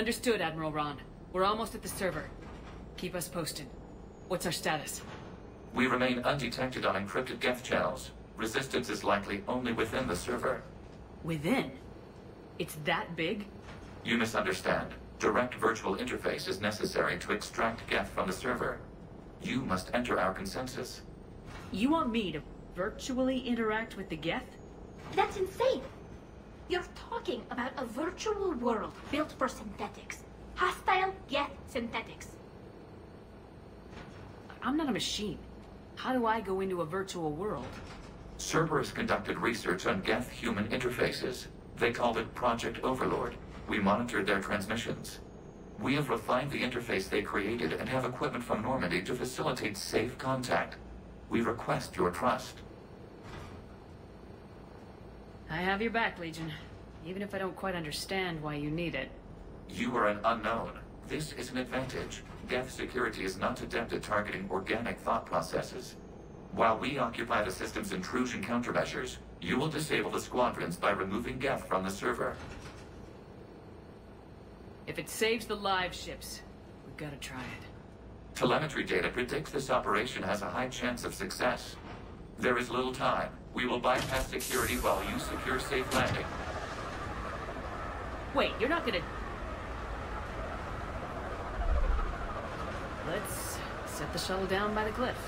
Understood, Admiral Ron. We're almost at the server. Keep us posted. What's our status? We remain undetected on encrypted Geth channels. Resistance is likely only within the server. Within? It's that big? You misunderstand. Direct virtual interface is necessary to extract Geth from the server. You must enter our consensus. You want me to virtually interact with the Geth? That's insane! You're talking about a virtual world built for synthetics. Hostile Geth synthetics. I'm not a machine. How do I go into a virtual world? Cerberus conducted research on Geth-human interfaces. They called it Project Overlord. We monitored their transmissions. We have refined the interface they created and have equipment from Normandy to facilitate safe contact. We request your trust. I have your back, Legion. Even if I don't quite understand why you need it. You are an unknown. This is an advantage. Geth security is not adept at targeting organic thought processes. While we occupy the system's intrusion countermeasures, you will disable the squadrons by removing Geth from the server. If it saves the live ships, we've got to try it. Telemetry data predicts this operation has a high chance of success. There is little time. We will bypass security while you secure safe landing. Wait, you're not gonna... Let's set the shuttle down by the cliff.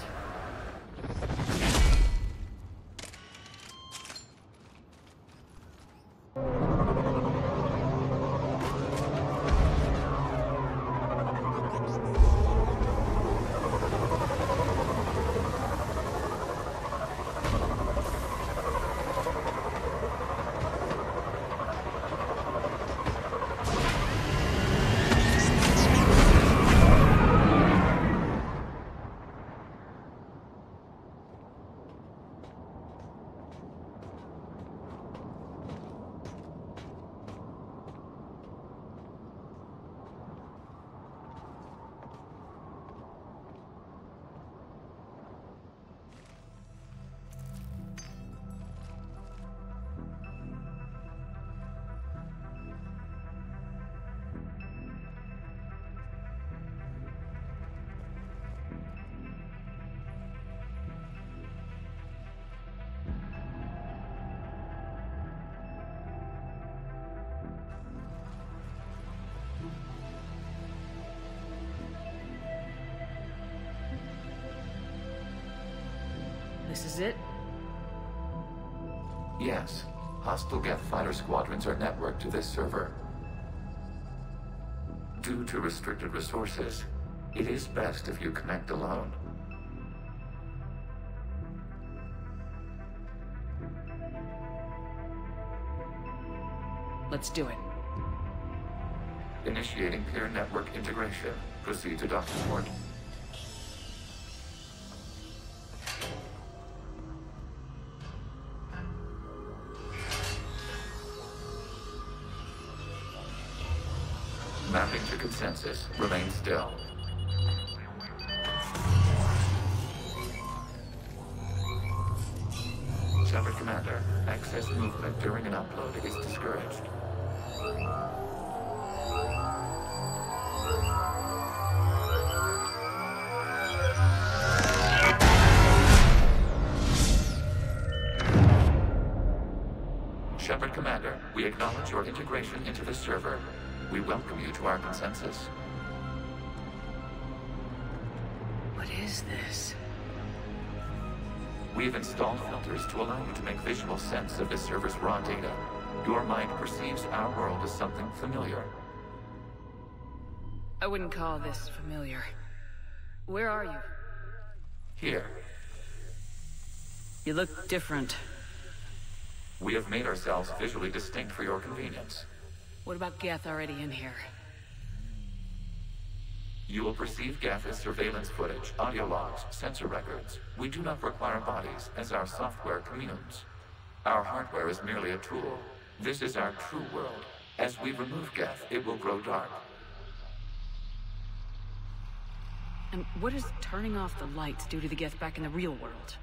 This is it? Yes. Hostile Geth fighter squadrons are networked to this server. Due to restricted resources, it is best if you connect alone. Let's do it. Initiating peer network integration. Proceed to docking port. Mapping to consensus. Remain still. Shepard Commander, excess movement during an upload is discouraged. Shepard Commander, we acknowledge your integration into the server. We welcome you to our consensus. What is this? We've installed filters to allow you to make visual sense of the server's raw data. Your mind perceives our world as something familiar. I wouldn't call this familiar. Where are you? Here. You look different. We have made ourselves visually distinct for your convenience. What about Geth already in here? You will perceive Geth as surveillance footage, audio logs, sensor records. We do not require bodies, as our software communes. Our hardware is merely a tool. This is our true world. As we remove Geth, it will grow dark. And what does turning off the lights do to the Geth back in the real world?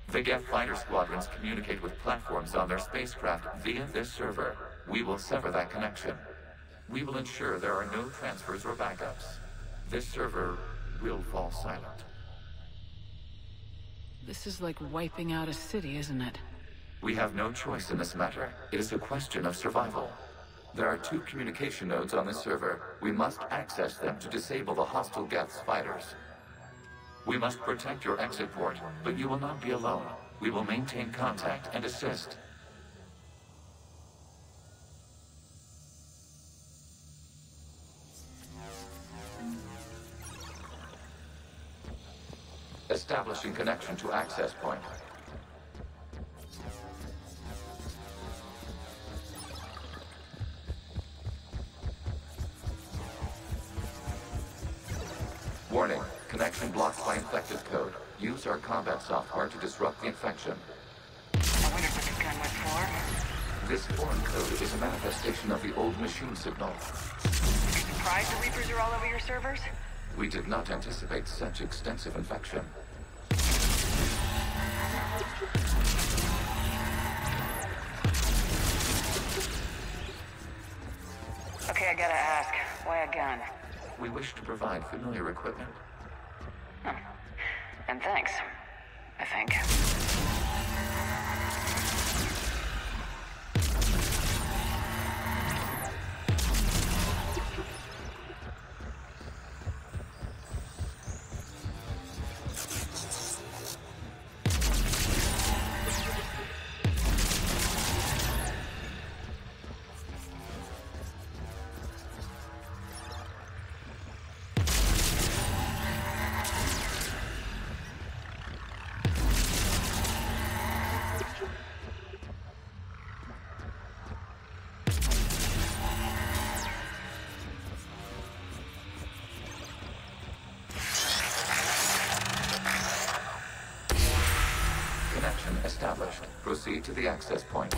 The Geth fighter squadrons communicate with platforms on their spacecraft via this server. We will sever that connection. We will ensure there are no transfers or backups. This server will fall silent. This is like wiping out a city, isn't it? We have no choice in this matter. It is a question of survival. There are 2 communication nodes on this server. We must access them to disable the hostile Geth's fighters. We must protect your exit port, but you will not be alone. We will maintain contact and assist. Establishing connection to access point. Warning, connection blocked by infected code. Use our combat software to disrupt the infection. I wondered what the gun was for. This foreign code is a manifestation of the old machine signal. Are you surprised the Reapers are all over your servers? We did not anticipate such extensive infection. Okay, I gotta ask, why a gun? We wish to provide familiar equipment. Oh. And thanks, I think. Established. Proceed to the access point.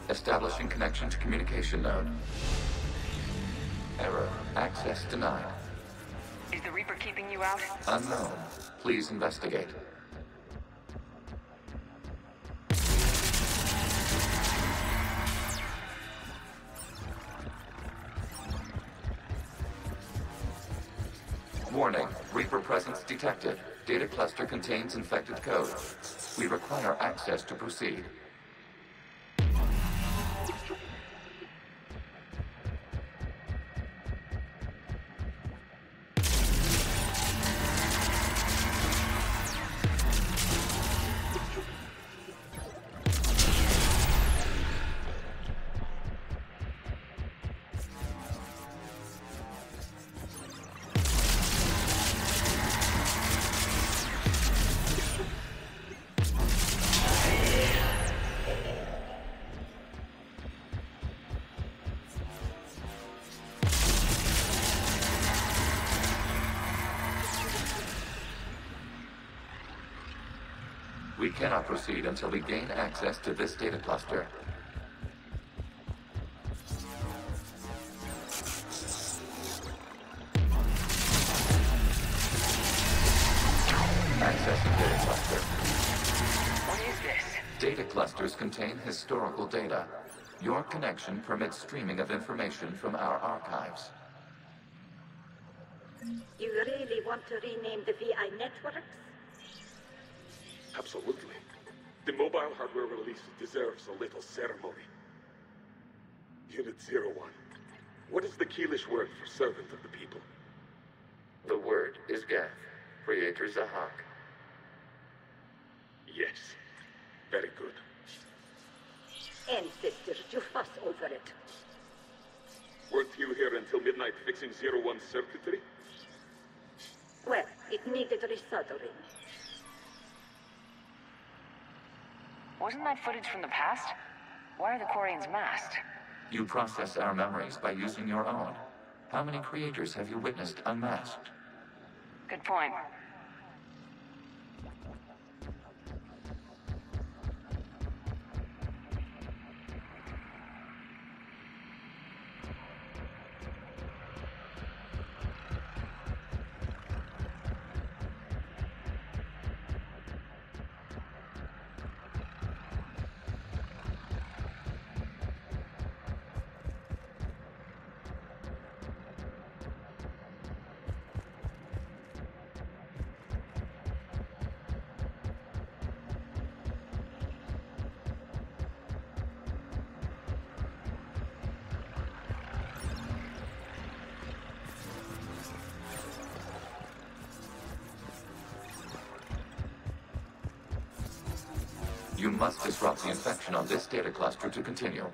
Establishing connection to communication node. Error. Access denied. Is the Reaper keeping you out? Unknown. Please investigate. Warning. Reaper presence detected. Data cluster contains infected code. We require access to proceed. We cannot proceed until we gain access to this data cluster. Accessing data cluster. What is this? Data clusters contain historical data. Your connection permits streaming of information from our archives. You really want to rename the VI networks? Absolutely. The mobile hardware release deserves a little ceremony. Unit 01. What is the Keelish word for servant of the people? The word is Geth, Creator Zahak. Yes. Very good. Ancestors, you fuss over it. Weren't you here until midnight fixing 01's circuitry? Well, it needed resoldering. Wasn't that footage from the past? Why are the Quarians masked? You process our memories by using your own. How many creators have you witnessed unmasked? Good point. must disrupt the infection on this data cluster to continue.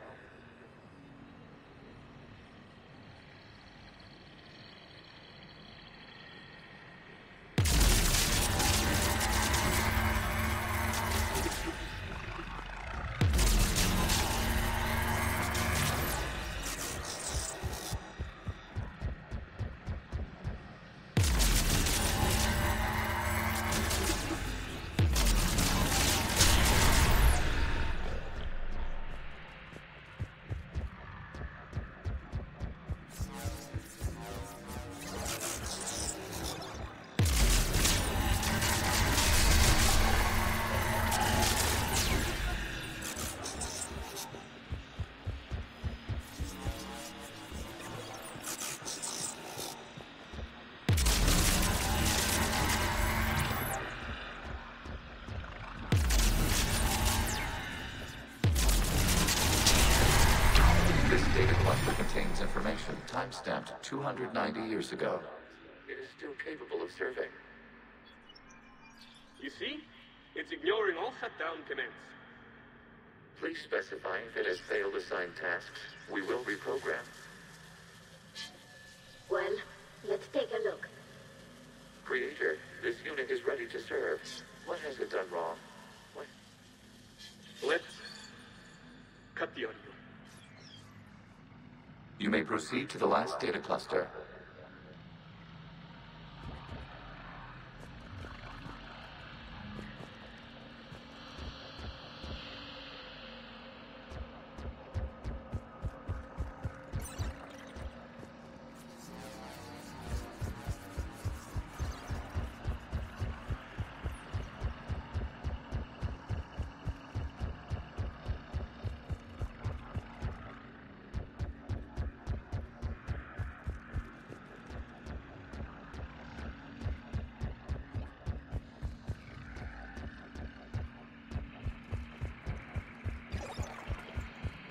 Information time-stamped 290 years ago. It is still capable of serving. You see? It's ignoring all shutdown commands. Please specify if it has failed assigned tasks. We will reprogram. Well, let's take a look. Creator, this unit is ready to serve. What has it done wrong? What? Let's cut the audio. You may proceed to the last data cluster.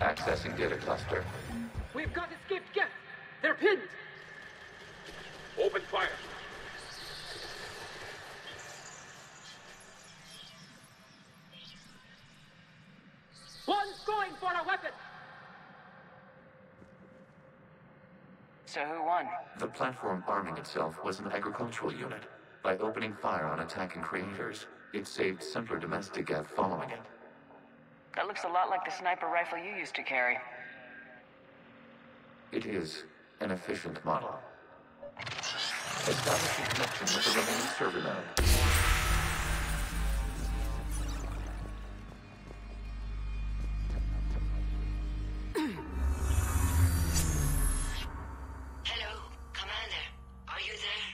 Accessing data cluster. We've got escaped guests. They're pinned. Open fire. One's going for a weapon. So who won? The platform arming itself was an agricultural unit. By opening fire on attacking creators, it saved simpler domestic Geth following it. That looks a lot like the sniper rifle you used to carry. It is an efficient model. Establishing connection with the remaining server node. Hello, Commander. Are you there?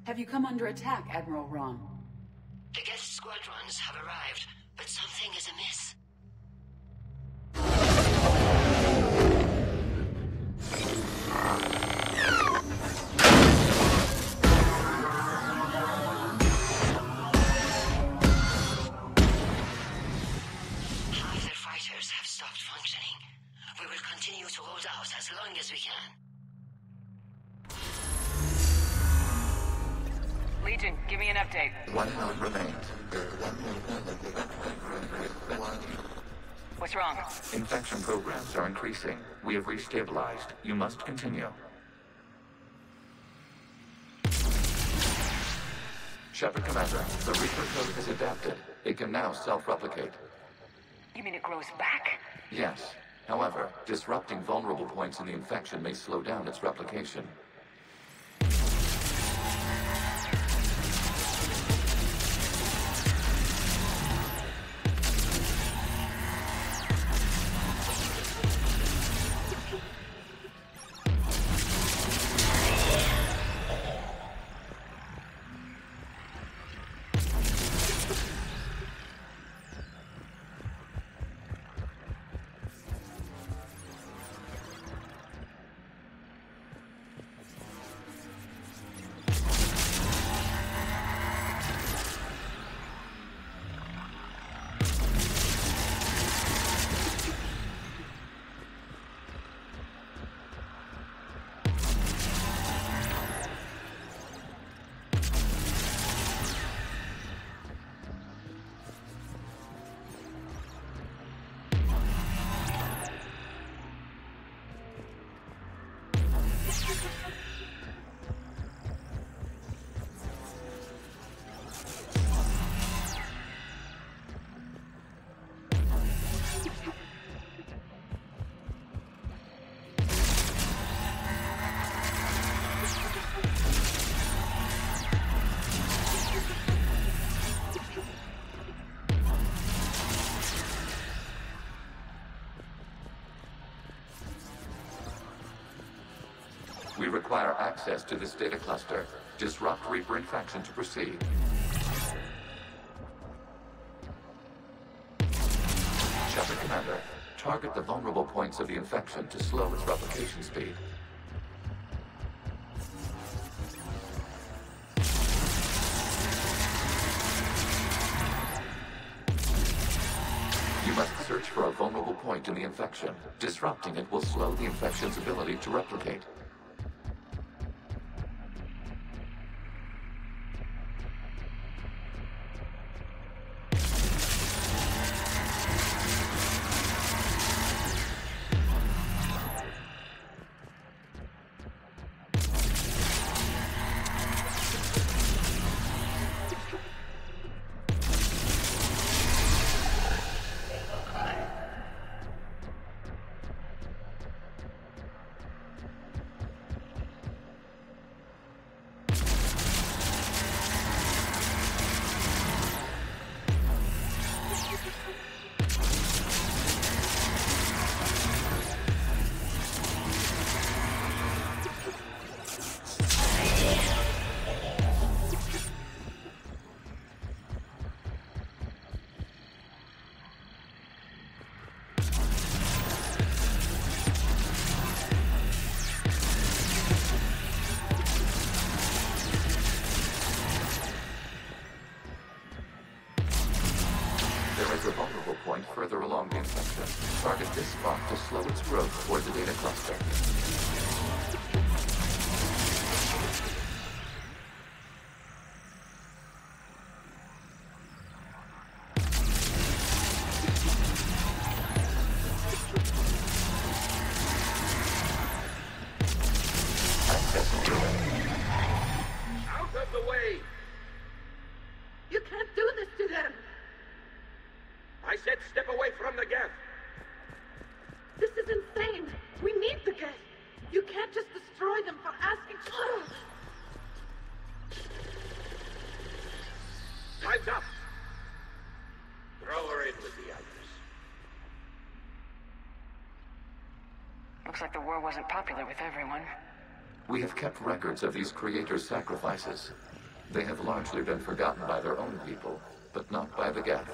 Have you come under attack, Admiral Ron? The guest squadrons have arrived, but something is amiss. Half their fighters have stopped functioning. We will continue to hold out as long as we can. Legion, give me an update. One node remains. What's wrong? Infection programs are increasing. We have restabilized. You must continue. Shepard Commander, the Reaper code has adapted. It can now self-replicate. You mean it grows back? Yes. However, disrupting vulnerable points in the infection may slow down its replication. We require access to this data cluster. Disrupt Reaper infection to proceed. Shepard Commander, target the vulnerable points of the infection to slow its replication speed. You must search for a vulnerable point in the infection. Disrupting it will slow the infection's ability to replicate. A vulnerable point further along the infection. Target this spot to slow its growth toward the data cluster. Access given. Out of the way! You can't do this to them! I said step away from the gap! This is insane! We need the gas! You can't just destroy them for asking... Time's up! Throw her in with the others. Looks like the war wasn't popular with everyone. We have kept records of these creators' sacrifices. They have largely been forgotten by their own people, but not by the Geth.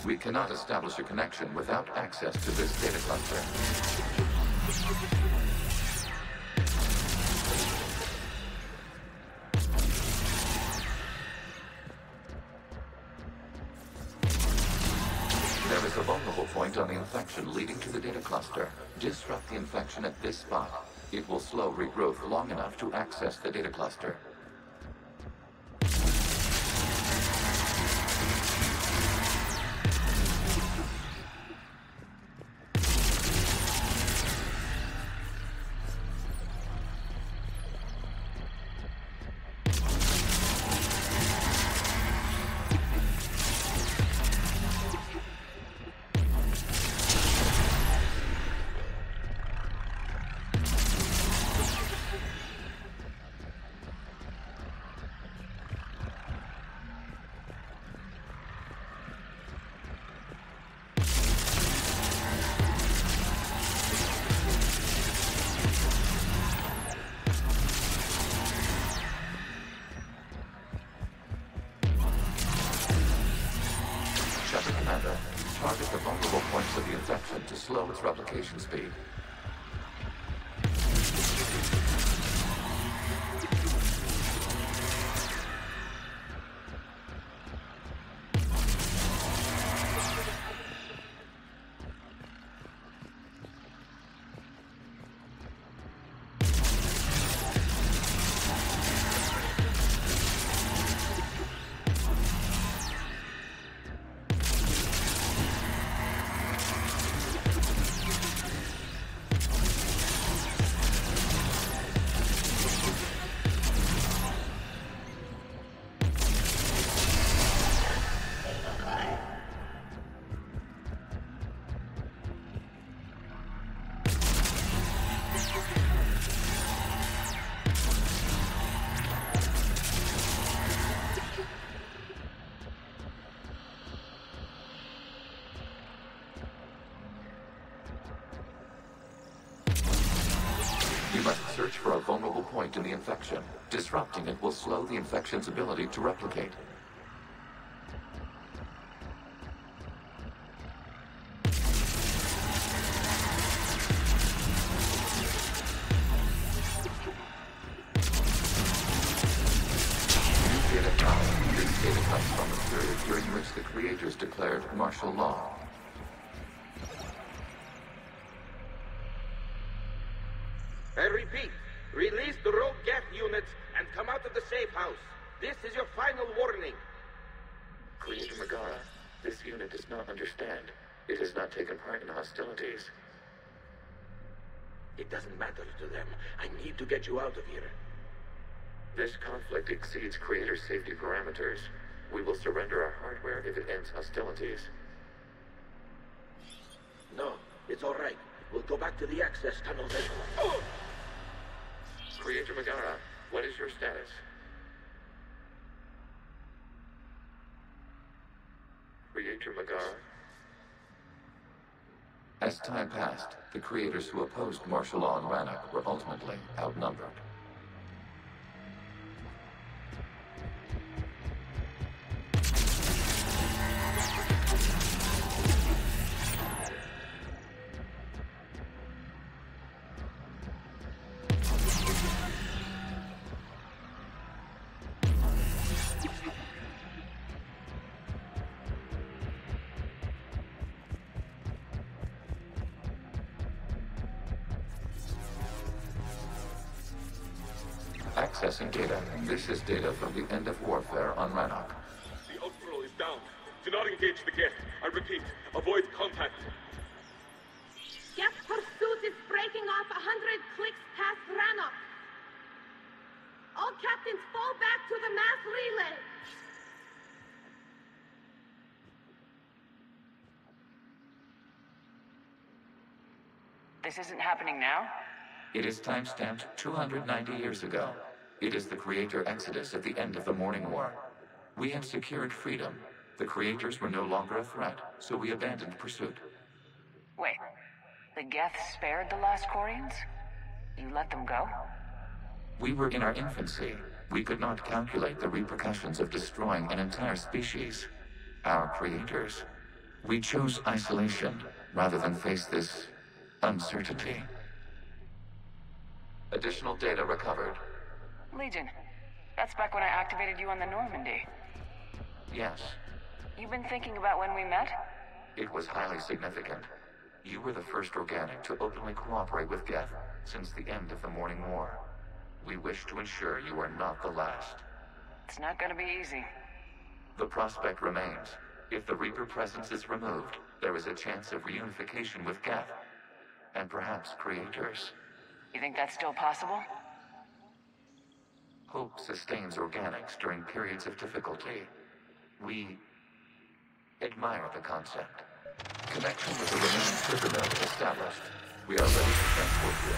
We cannot establish a connection without access to this data cluster. There is a vulnerable point on the infection leading to the data cluster. Disrupt the infection at this spot. It will slow regrowth long enough to access the data cluster. its replication speed. Search for a vulnerable point in the infection. Disrupting it will slow the infection's ability to replicate. New data found. This data comes from a period during which the creators declared martial law. I repeat, release the rogue Geth units and come out of the safe house. This is your final warning. Creator Megara, this unit does not understand. It has not taken part in hostilities. It doesn't matter to them. I need to get you out of here. This conflict exceeds Creator's safety parameters. We will surrender our hardware if it ends hostilities. No, it's all right. We'll go back to the access tunnels and... Oh! Creator Megara, what is your status? Creator Megara? As time passed, the creators who opposed martial law in Rannoch were ultimately outnumbered. Accessing data. This is data from the end of warfare on Rannoch. The Ultral is down. Do not engage the Geth. I repeat, avoid contact. Geth pursuit is breaking off 100 clicks past Rannoch. All captains fall back to the mass relay. This isn't happening now? It is time-stamped 290 years ago. It is the Creator Exodus at the end of the Morning War. We had secured freedom. The Creators were no longer a threat, so we abandoned pursuit. Wait, the Geth spared the last Quarians? You let them go? We were in our infancy. We could not calculate the repercussions of destroying an entire species. Our creators. We chose isolation rather than face this uncertainty. Additional data recovered. Legion. That's back when I activated you on the Normandy. Yes. You've been thinking about when we met? It was highly significant. You were the first organic to openly cooperate with Geth since the end of the Morning War. We wish to ensure you are not the last. It's not gonna be easy. The prospect remains. If the Reaper presence is removed, there is a chance of reunification with Geth. And perhaps creators. You think that's still possible? Hope sustains organics during periods of difficulty. We admire the concept. Connection with the remaining trigger node established. We are ready to transport you.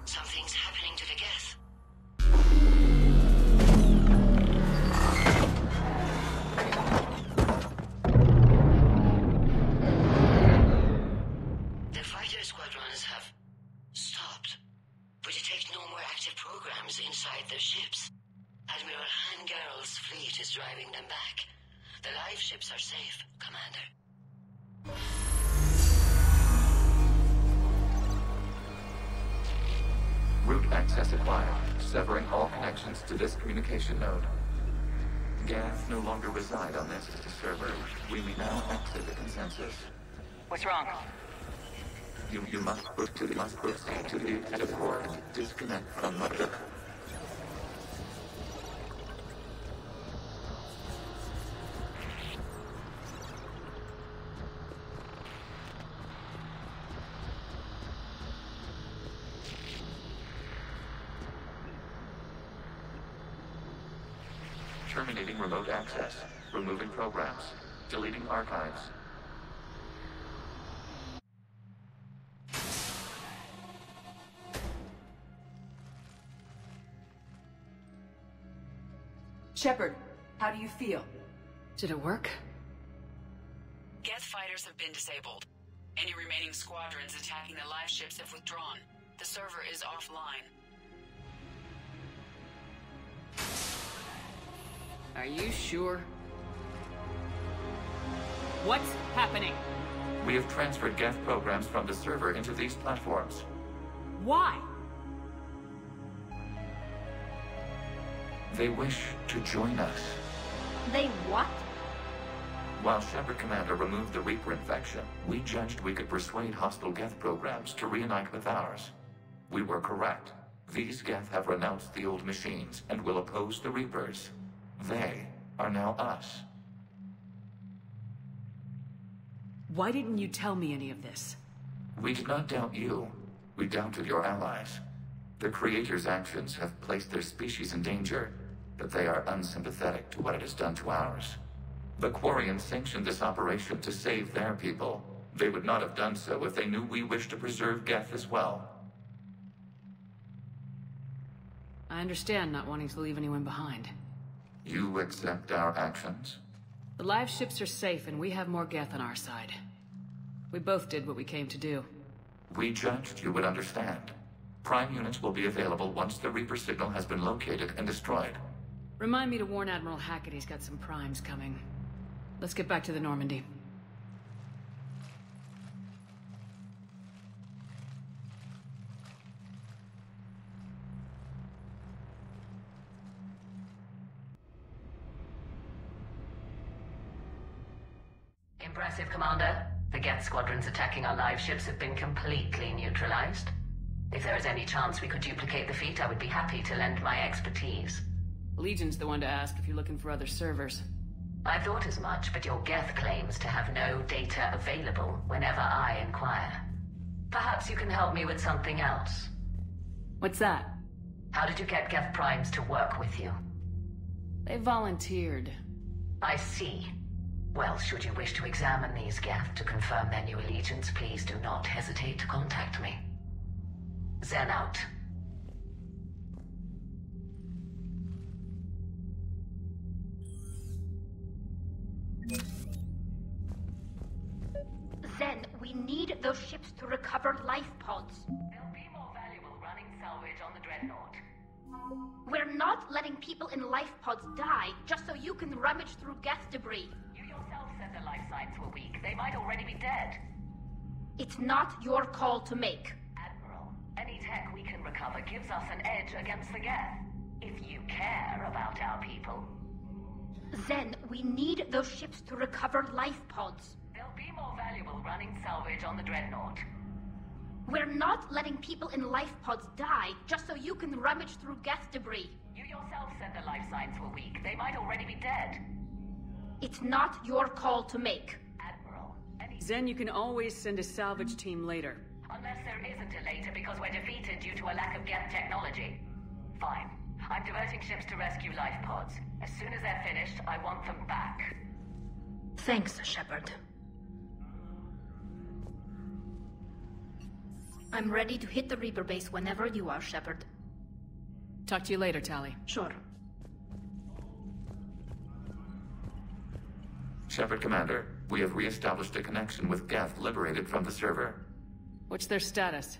Something's happening to the Geth. The fighter squadrons have stopped. We detect no more active programs inside their ships. Admiral Hangarl's fleet is driving them back. The live ships are safe, Commander. Route access acquired, severing all connections to this communication node. Geth no longer reside on this server. We may now exit the consensus. What's wrong? You must proceed to the exit port. Disconnect from mother. Terminating remote access. Removing programs. Deleting archives. Shepard, how do you feel? Did it work? Geth fighters have been disabled. Any remaining squadrons attacking the live ships have withdrawn. The server is offline. Are you sure? What's happening? We have transferred Geth programs from the server into these platforms. Why? They wish to join us. They what? While Shepard Commander removed the Reaper infection, we judged we could persuade hostile Geth programs to reunite with ours. We were correct. These Geth have renounced the old machines and will oppose the Reapers. They are now us. Why didn't you tell me any of this? We did not doubt you. We doubted your allies. The Creator's actions have placed their species in danger, but they are unsympathetic to what it has done to ours. The Quarians sanctioned this operation to save their people. They would not have done so if they knew we wished to preserve Geth as well. I understand not wanting to leave anyone behind. You accept our actions? The live ships are safe and we have more Geth on our side. We both did what we came to do. We judged you would understand. Prime units will be available once the Reaper signal has been located and destroyed. Remind me to warn Admiral Hackett he's got some primes coming. Let's get back to the Normandy. Impressive, Commander. The Geth squadrons attacking our live ships have been completely neutralized. If there is any chance we could duplicate the feat, I would be happy to lend my expertise. Legion's the one to ask if you're looking for other servers. I thought as much, but your Geth claims to have no data available whenever I inquire. Perhaps you can help me with something else. What's that? How did you get Geth primes to work with you? They volunteered. I see. Well, should you wish to examine these Geth to confirm their new allegiance, please do not hesitate to contact me. Zen out. Zen, we need those ships to recover life pods. They'll be more valuable running salvage on the Dreadnought. We're not letting people in life pods die just so you can rummage through Geth debris. You yourself said their life signs were weak. They might already be dead. It's not your call to make. Admiral, any tech we can recover gives us an edge against the Geth. If you care about our people. Zen, we need those ships to recover life pods. They'll be more valuable running salvage on the Dreadnought. We're not letting people in life pods die just so you can rummage through Geth debris. You yourself said their life signs were weak. They might already be dead. It's not your call to make. Admiral, any... Zen, you can always send a salvage team later. Unless there isn't a later because we're defeated due to a lack of Geth technology. Fine. I'm diverting ships to rescue life pods. As soon as they're finished, I want them back. Thanks, Shepard. I'm ready to hit the Reaper base whenever you are, Shepard. Talk to you later, Tali. Sure. Shepard Commander, we have re-established a connection with Geth liberated from the server. What's their status?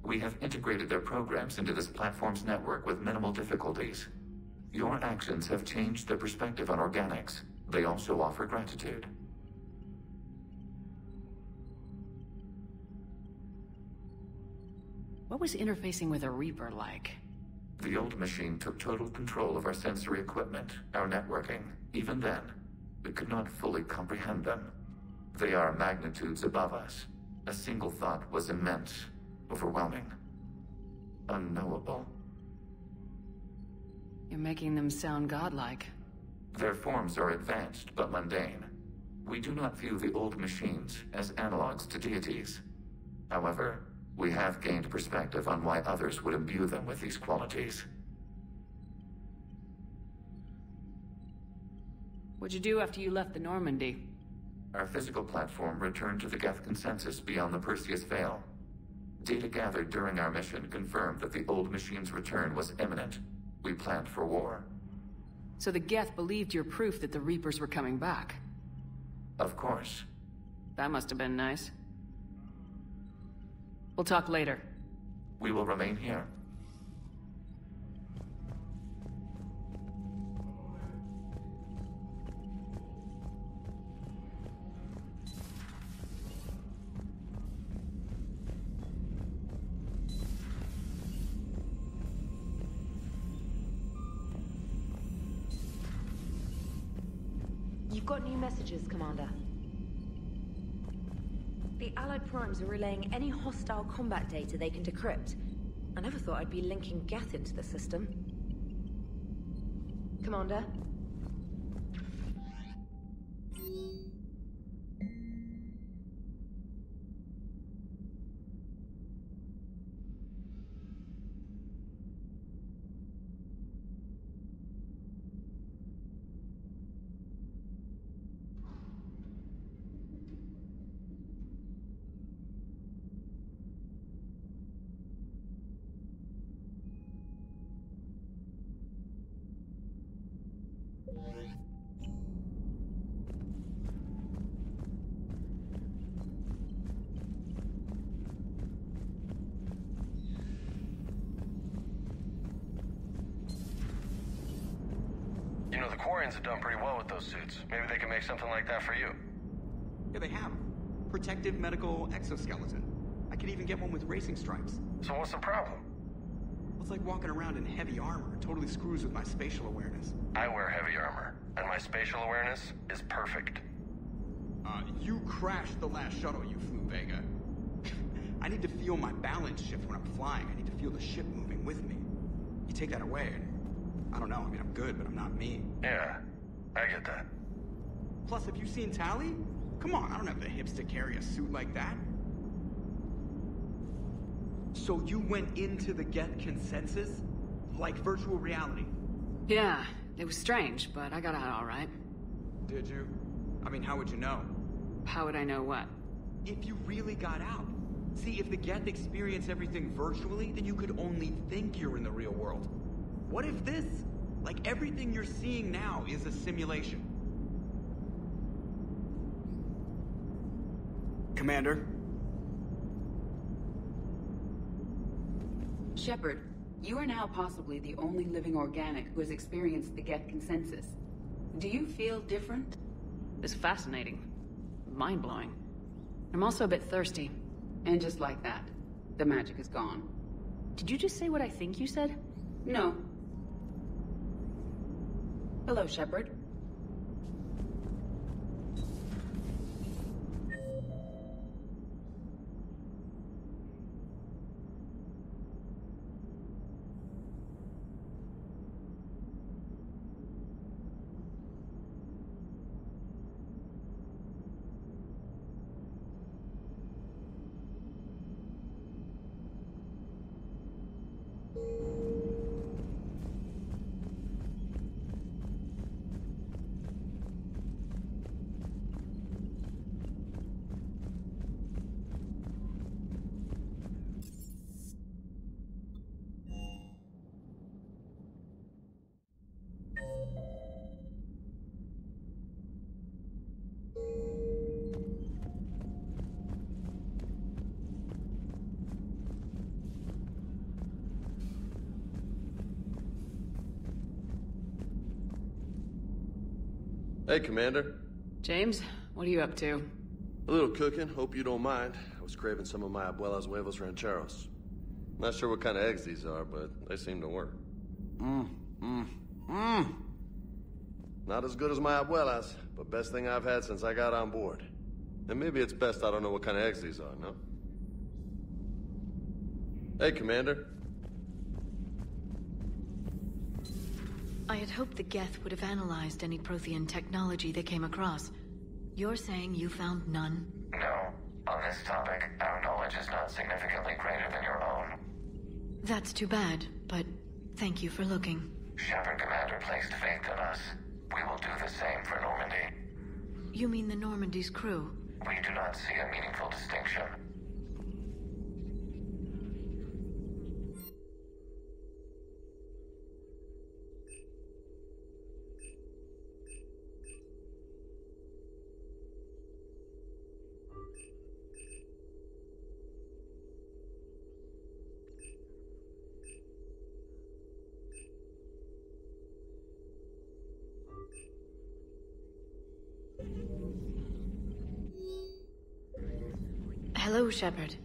We have integrated their programs into this platform's network with minimal difficulties. Your actions have changed their perspective on organics. They also offer gratitude. What was interfacing with a Reaper like? The old machine took total control of our sensory equipment, our networking. Even then, we could not fully comprehend them. They are magnitudes above us. A single thought was immense, overwhelming, unknowable. You're making them sound godlike. Their forms are advanced but mundane. We do not view the old machines as analogs to deities. However, we have gained perspective on why others would imbue them with these qualities. What'd you do after you left the Normandy? Our physical platform returned to the Geth consensus beyond the Perseus Veil. Data gathered during our mission confirmed that the old machine's return was imminent. We planned for war. So the Geth believed your proof that the Reapers were coming back? Of course. That must have been nice. We'll talk later. We will remain here. You've got new messages, Commander. The Allied Primes are relaying any hostile combat data they can decrypt. I never thought I'd be linking Geth into the system. Commander? You know, the Quarians have done pretty well with those suits. Maybe they can make something like that for you. Yeah, they have. Protective medical exoskeleton. I could even get one with racing stripes. So what's the problem? Well, it's like walking around in heavy armor. It totally screws with my spatial awareness. I wear heavy armor, and my spatial awareness is perfect. You crashed the last shuttle you flew, Vega. I need to feel my balance shift when I'm flying. I need to feel the ship moving with me. You take that away, and I don't know. I mean, I'm good, but I'm not me. Yeah, I get that. Plus, have you seen Tally? Come on, I don't have the hips to carry a suit like that. So you went into the Geth consensus? Like virtual reality? Yeah, it was strange, but I got out all right. Did you? I mean, how would you know? How would I know what? If you really got out. See, if the Geth experience everything virtually, then you could only think you're in the real world. What if this, like everything you're seeing now, is a simulation? Commander? Shepard, you are now possibly the only living organic who has experienced the Geth consensus. Do you feel different? It's fascinating. Mind-blowing. I'm also a bit thirsty. And just like that, the magic is gone. Did you just say what I think you said? No. Hello, Shepard. Hey, Commander. James, what are you up to? A little cooking, hope you don't mind. I was craving some of my abuela's huevos rancheros. Not sure what kind of eggs these are, but they seem to work. Not as good as my abuela's, but best thing I've had since I got on board. And maybe it's best I don't know what kind of eggs these are, no? Hey, Commander. I had hoped the Geth would have analyzed any Prothean technology they came across. You're saying you found none? No. On this topic, our knowledge is not significantly greater than your own. That's too bad, but thank you for looking. Shepard Commander placed faith in us. We will do the same for Normandy. You mean the Normandy's crew? We do not see a meaningful distinction. Hello, Shepard.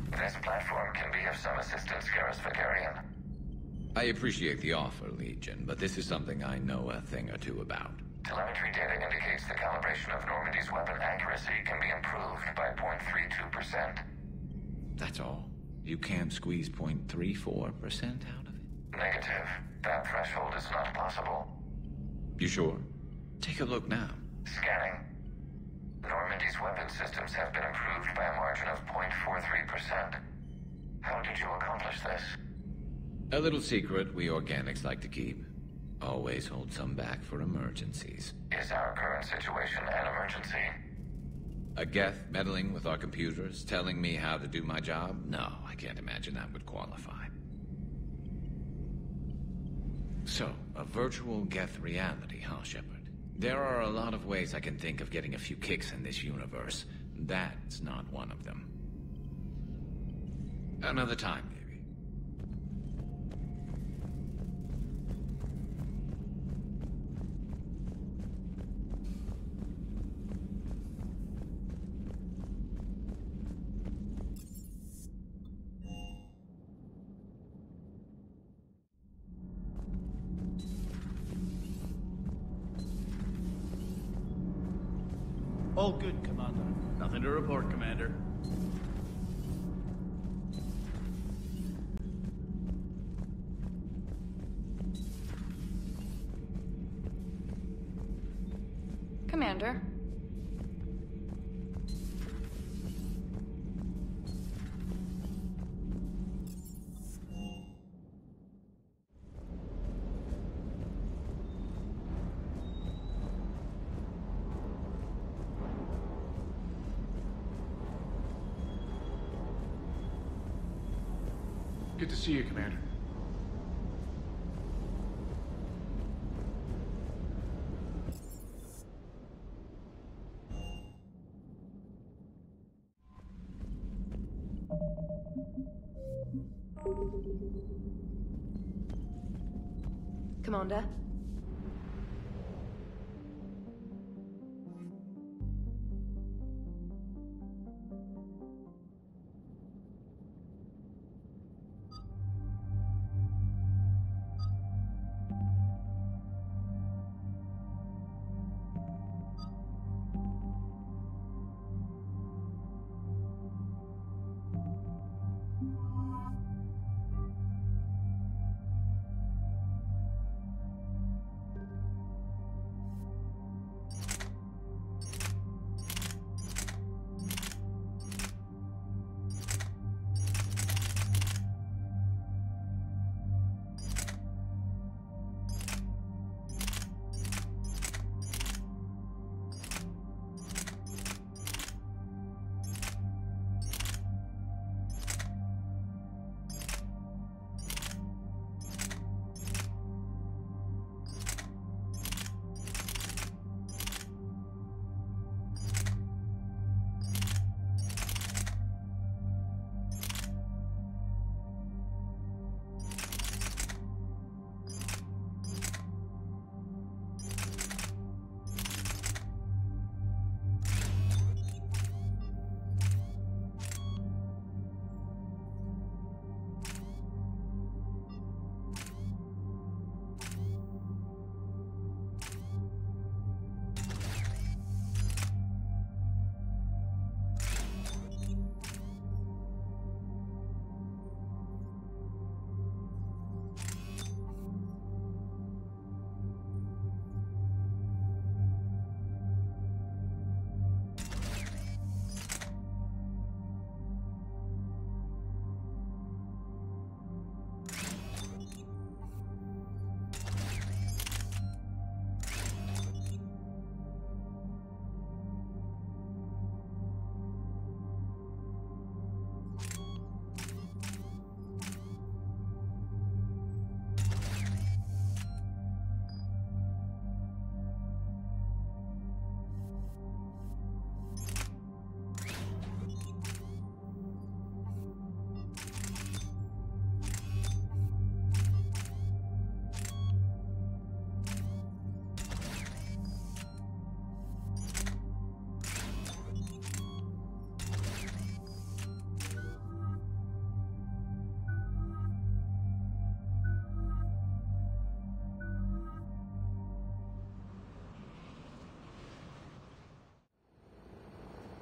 This platform can be of some assistance, Garrus Vigarian. I appreciate the offer, Legion, but this is something I know a thing or two about. Telemetry data indicates the calibration of Normandy's weapon accuracy can be improved by 0.32%. That's all? You can't squeeze 0.34% out of it? Negative. That threshold is not possible. You sure? Take a look now. Scanning. Normandy's weapon systems have been improved by a margin of 0.43%. How did you accomplish this? A little secret we organics like to keep. Always hold some back for emergencies. Is our current situation an emergency? A Geth meddling with our computers, telling me how to do my job? No, I can't imagine that would qualify. So, a virtual Geth reality, huh, Shepard? There are a lot of ways I can think of getting a few kicks in this universe. That's not one of them. Another time, maybe. All good, Commander. Nothing to report, Commander. Commander. Good to see you, Commander. Commander?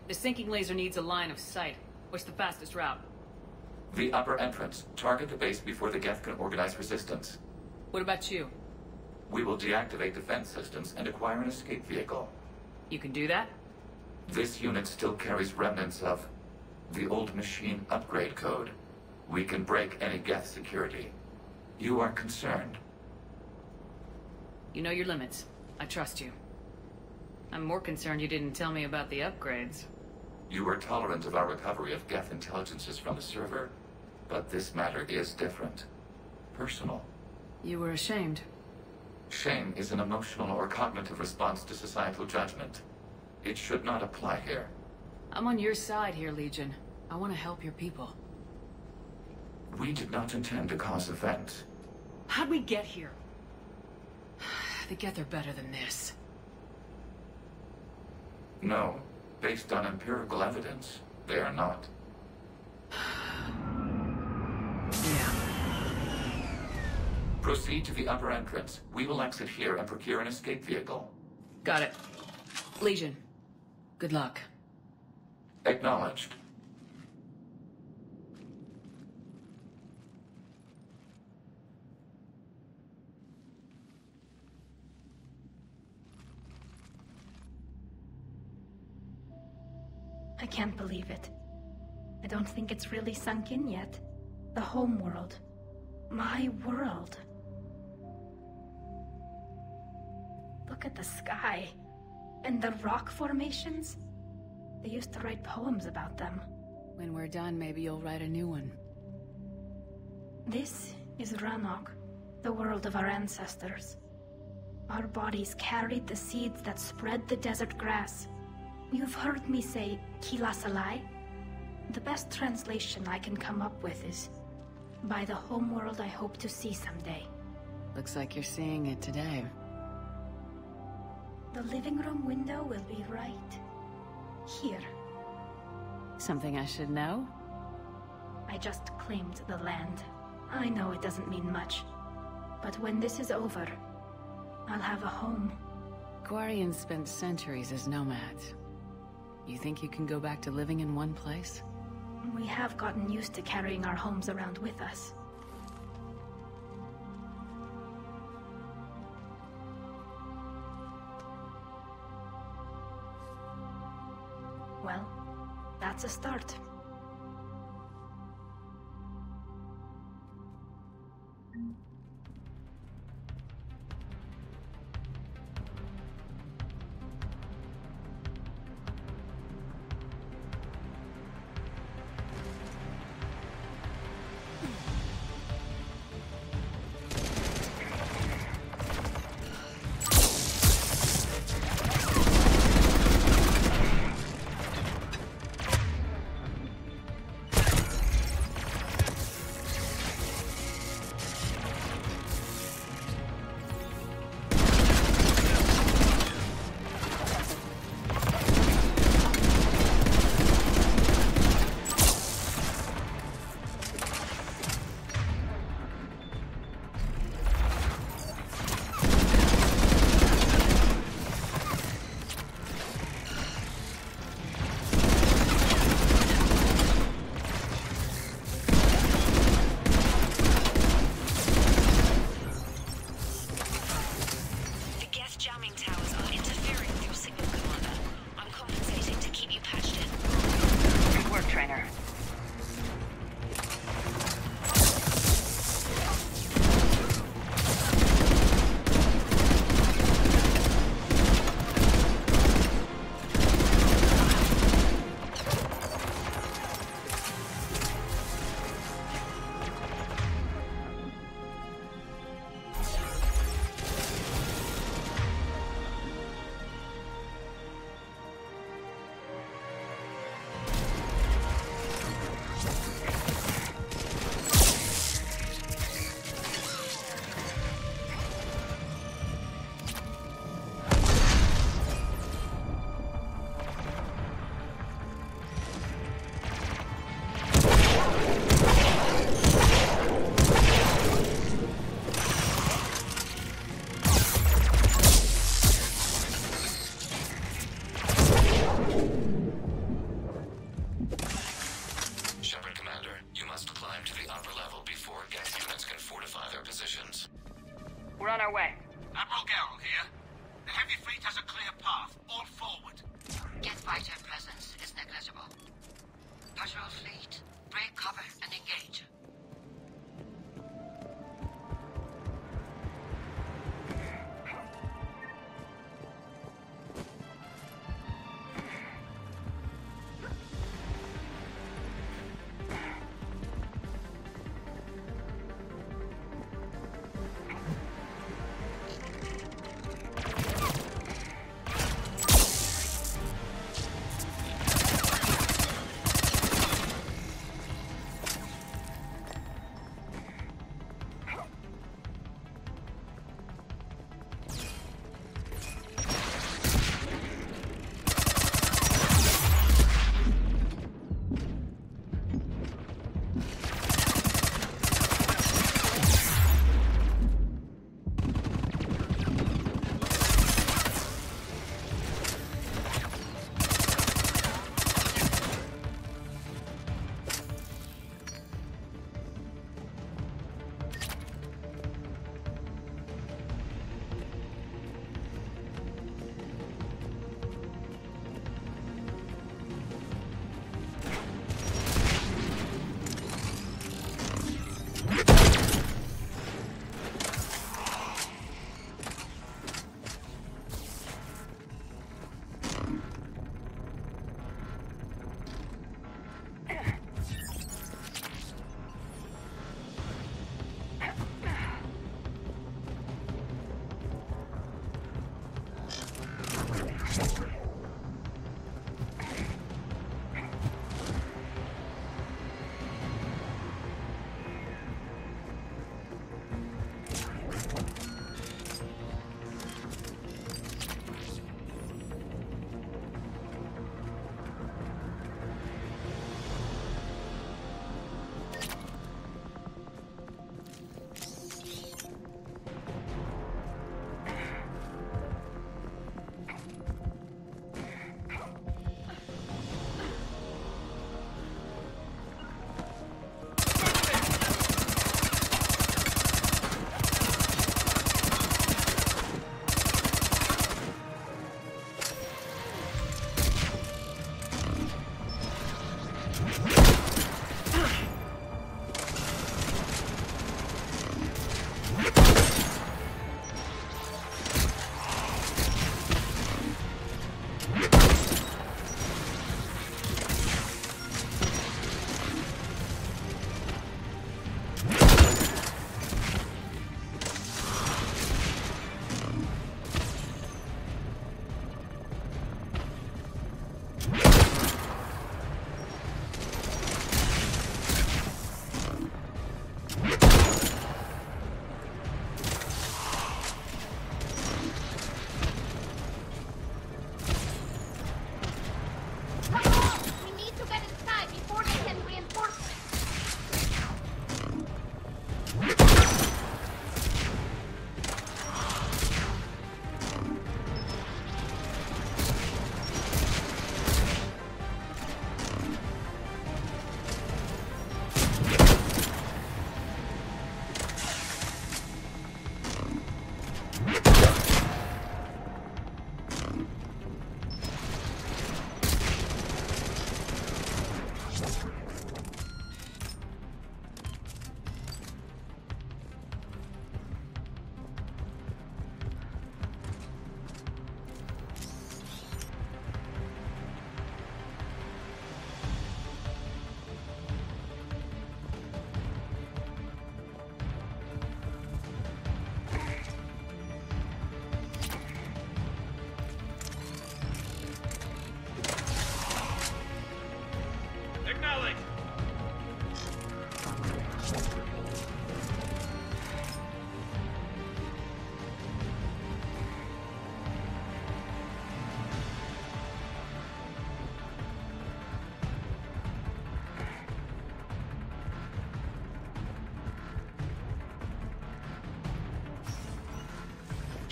The sinking laser needs a line of sight. What's the fastest route? The upper entrance. Target the base before the Geth can organize resistance. What about you? We will deactivate defense systems and acquire an escape vehicle. You can do that? This unit still carries remnants of the old machine upgrade code. We can break any Geth security. You are concerned. You know your limits. I trust you. I'm more concerned you didn't tell me about the upgrades. You were tolerant of our recovery of Geth intelligences from the server, but this matter is different. Personal. You were ashamed. Shame is an emotional or cognitive response to societal judgment. It should not apply here. I'm on your side here, Legion. I want to help your people. We did not intend to cause offense. How'd we get here? The Geth are better than this. No. Based on empirical evidence, they are not. Yeah. Proceed to the upper entrance. We will exit here and procure an escape vehicle. Got it. Legion, good luck. Acknowledged. I can't believe it. I don't think it's really sunk in yet. The home world. My world. Look at the sky. And the rock formations. They used to write poems about them. When we're done, maybe you'll write a new one. This is Ranok, the world of our ancestors. Our bodies carried the seeds that spread the desert grass. You've heard me say, Kila Salai? The best translation I can come up with is, by the homeworld I hope to see someday. Looks like you're seeing it today. The living room window will be right here. Something I should know? I just claimed the land. I know it doesn't mean much. But when this is over, I'll have a home. Quarians spent centuries as nomads. You think you can go back to living in one place? We have gotten used to carrying our homes around with us. Well, that's a start.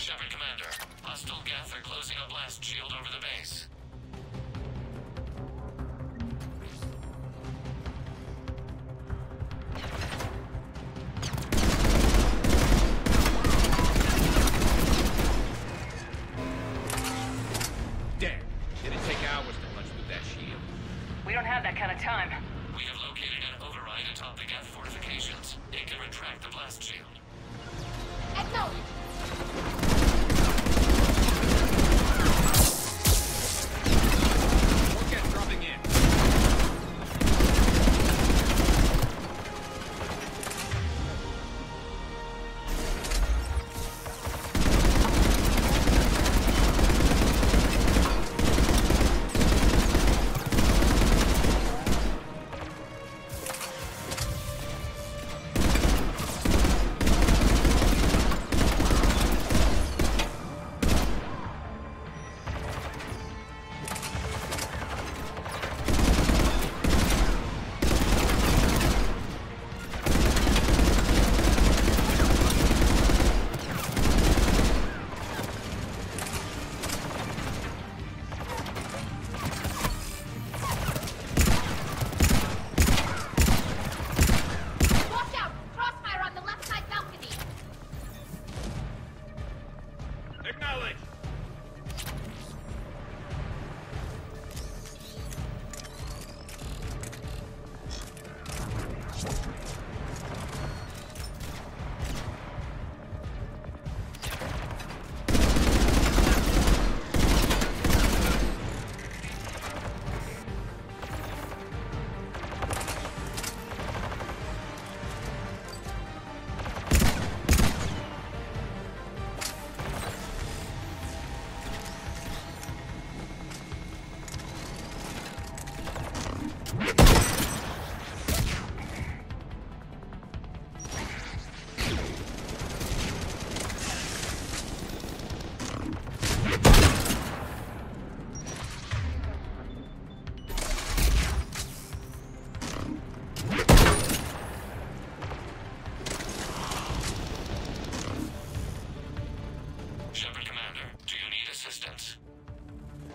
Shepard Commander, hostile Geth are closing a blast shield over the base. Damn, didn't take hours to punch through that shield. We don't have that kind of time. We have located an override atop the Geth fortifications. It can retract the blast shield. Acknowledge. Rocket dropping in.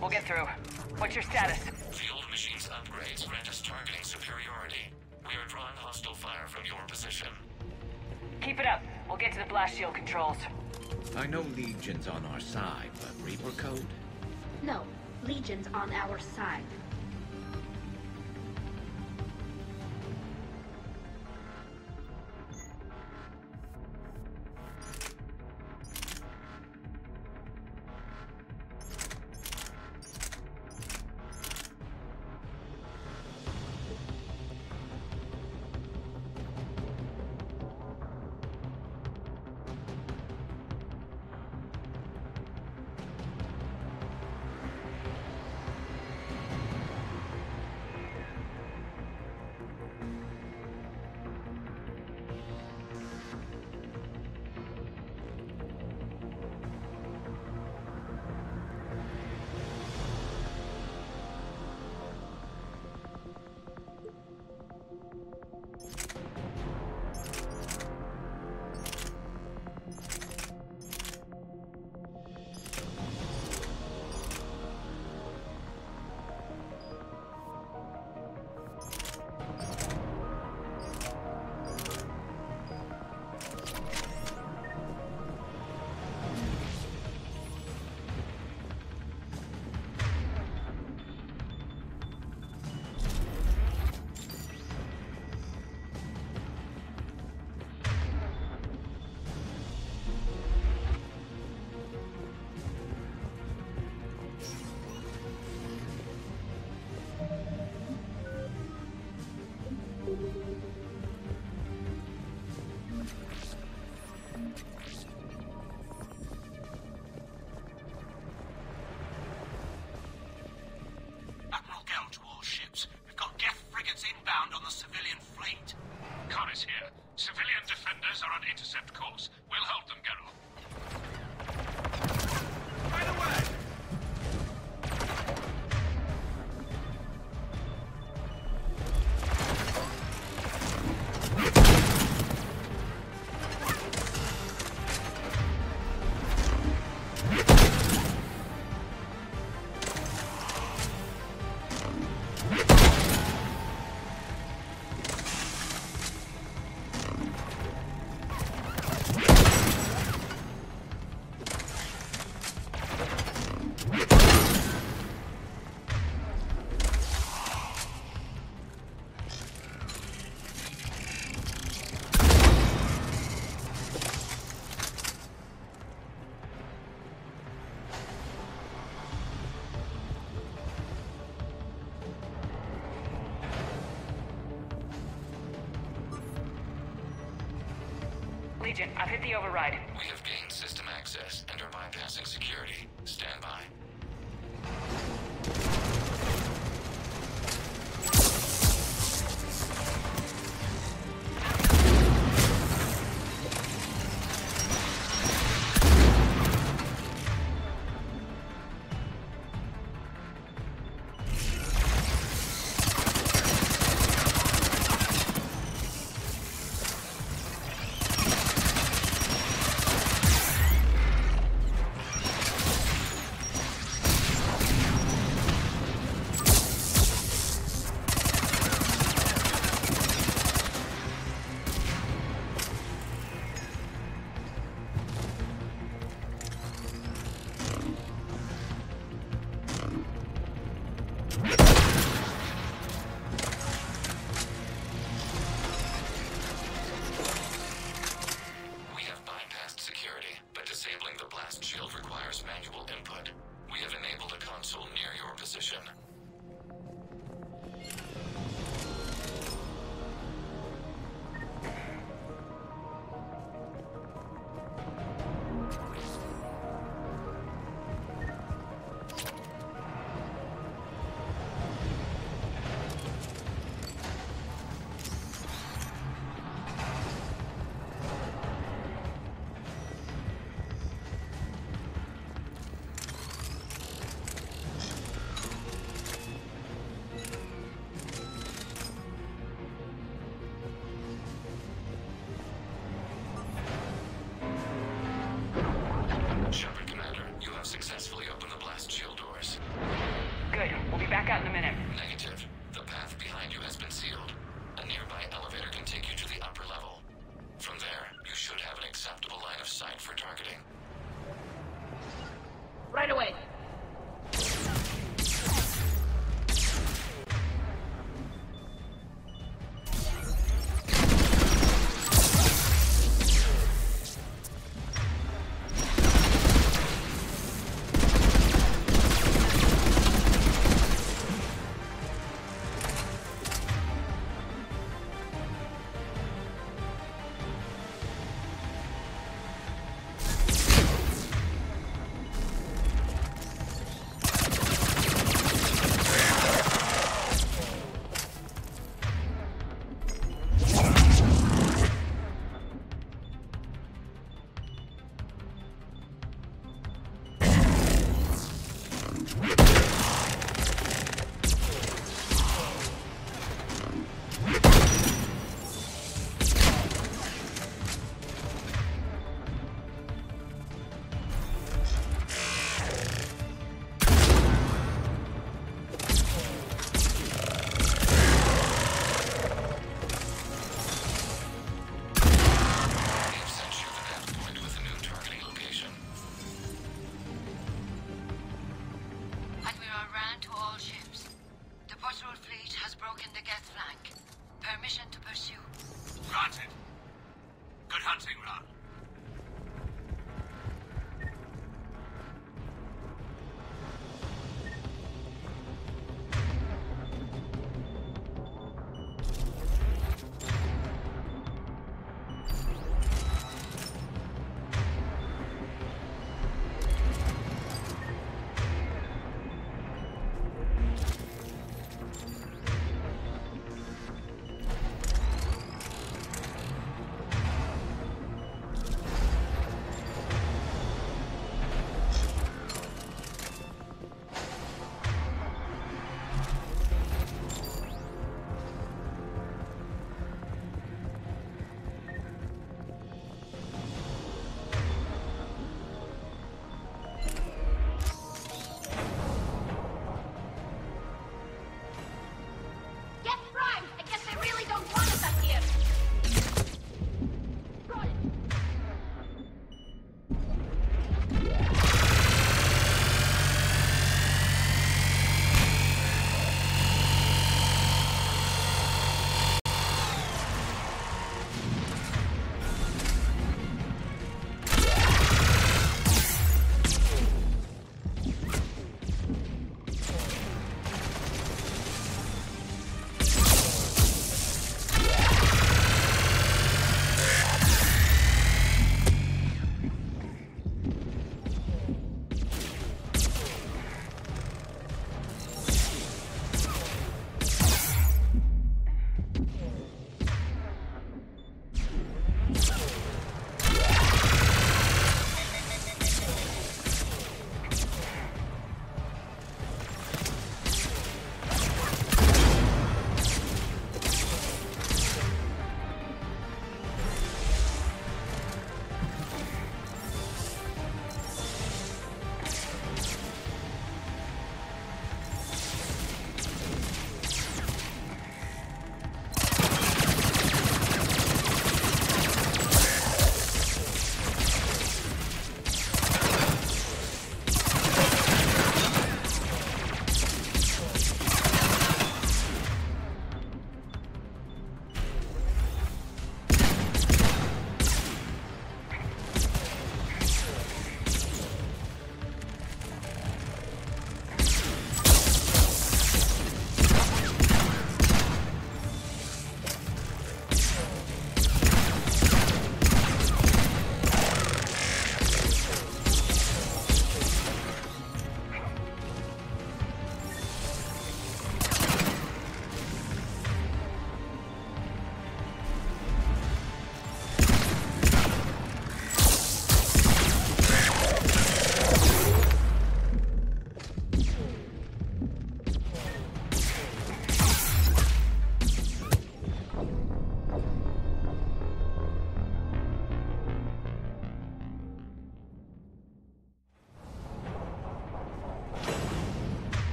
We'll get through. What's your status? The old machine's upgrades grant us targeting superiority. We are drawing hostile fire from your position. Keep it up. We'll get to the blast shield controls. I know Legion's on our side, but Reaper code? No, Legion's on our side. Agent, I've hit the override. We have gained system access and are bypassing security. Stand by. Back out in a minute. Negative. The path behind you has been sealed. A nearby elevator can take you to the upper level. From there, you should have an acceptable line of sight for targeting. Right away.